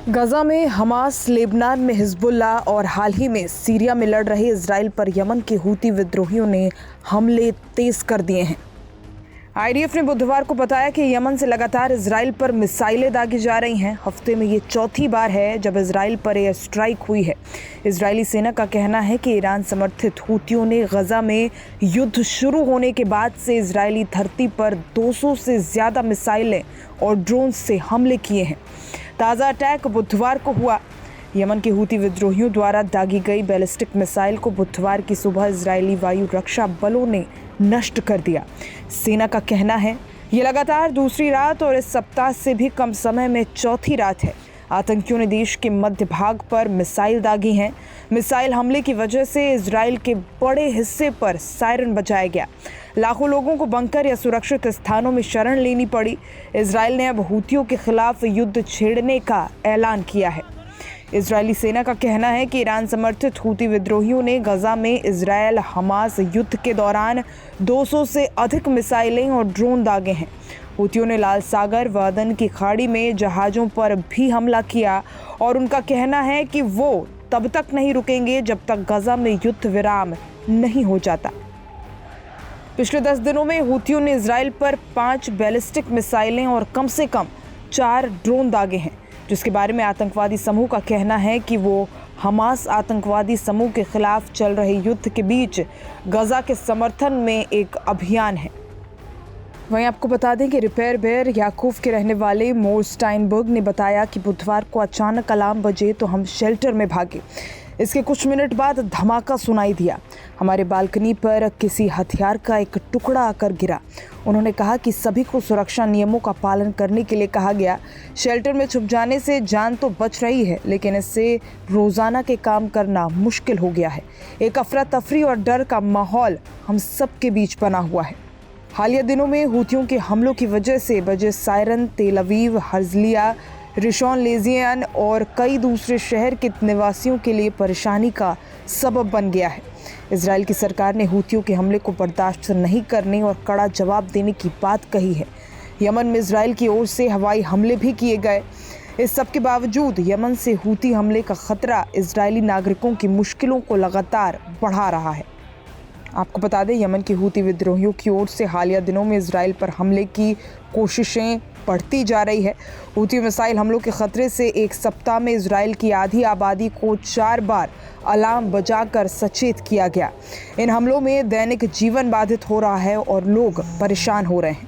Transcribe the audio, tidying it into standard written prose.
गजा में Hamas, Lebanon में Hezbollah और हाल ही में सीरिया में लड़ रहे इजराइल पर यमन के हूती विद्रोहियों ने हमले तेज कर दिए हैं। आईडीएफ ने बुधवार को बताया कि यमन से लगातार इजराइल पर मिसाइलें दागी जा रही हैं। हफ्ते में ये चौथी बार है जब इजराइल पर एयर स्ट्राइक हुई है। इजरायली सेना का कहना है कि ईरान समर्थित हूतियों ने गजा में युद्ध शुरू होने के बाद से इजरायली धरती पर 200 से ज़्यादा मिसाइलें और ड्रोन से हमले किए हैं। ताज़ा अटैक बुधवार को हुआ। यमन के हूती विद्रोहियों द्वारा दागी गई बैलिस्टिक मिसाइल को बुधवार की सुबह इजरायली वायु रक्षा बलों ने नष्ट कर दिया। सेना का कहना है ये लगातार दूसरी रात और इस सप्ताह से भी कम समय में चौथी रात है। आतंकियों ने देश के मध्य भाग पर मिसाइल दागी हैं। मिसाइल हमले की वजह से इजराइल के बड़े हिस्से पर सायरन बजाया गया। लाखों लोगों को बंकर या सुरक्षित स्थानों में शरण लेनी पड़ी। इजराइल ने अब हूतियों के खिलाफ युद्ध छेड़ने का ऐलान किया है। इजरायली सेना का कहना है कि ईरान समर्थित हूती विद्रोहियों ने गजा में इजरायल हमास युद्ध के दौरान 200 से अधिक मिसाइलें और ड्रोन दागे हैं। हूतियों ने लाल सागर व अदन की खाड़ी में जहाज़ों पर भी हमला किया और उनका कहना है कि वो तब तक नहीं रुकेंगे जब तक गजा में युद्ध विराम नहीं हो जाता। पिछले 10 दिनों में हूतियों ने इजराइल पर 5 बैलिस्टिक मिसाइलें और कम से कम 4 ड्रोन दागे हैं, जिसके बारे में आतंकवादी समूह का कहना है कि वो हमास आतंकवादी समूह के खिलाफ चल रहे युद्ध के बीच गजा के समर्थन में एक अभियान है। वहीं आपको बता दें कि रिपेयर बेयर याकूफ के रहने वाले मोर स्टाइनबर्ग ने बताया कि बुधवार को अचानक अलार्म बजे तो हम शेल्टर में भागे। इसके कुछ मिनट बाद धमाका सुनाई दिया। हमारे बालकनी पर किसी हथियार का एक टुकड़ा आकर गिरा। उन्होंने कहा कि सभी को सुरक्षा नियमों का पालन करने के लिए कहा गया। शेल्टर में छुप जाने से जान तो बच रही है, लेकिन इससे रोज़ाना के काम करना मुश्किल हो गया है। एक अफरा तफरी और डर का माहौल हम सब के बीच बना हुआ है। हालिया दिनों में हूतियों के हमलों की वजह से बजे सायरन तेल अवीव, हर्जलिया, रिशॉन लेजियन और कई दूसरे शहर के निवासियों के लिए परेशानी का सबब बन गया है। इजराइल की सरकार ने हूतियों के हमले को बर्दाश्त नहीं करने और कड़ा जवाब देने की बात कही है। यमन में इजराइल की ओर से हवाई हमले भी किए गए। इस सब के बावजूद यमन से हूती हमले का खतरा इजरायली नागरिकों की मुश्किलों को लगातार बढ़ा रहा है। आपको बता दें, यमन के हूती विद्रोहियों की ओर से हालिया दिनों में इजराइल पर हमले की कोशिशें बढ़ती जा रही है। हूती मिसाइल हमलों के खतरे से एक सप्ताह में इजराइल की आधी आबादी को 4 बार अलार्म बजाकर सचेत किया गया। इन हमलों में दैनिक जीवन बाधित हो रहा है और लोग परेशान हो रहे हैं।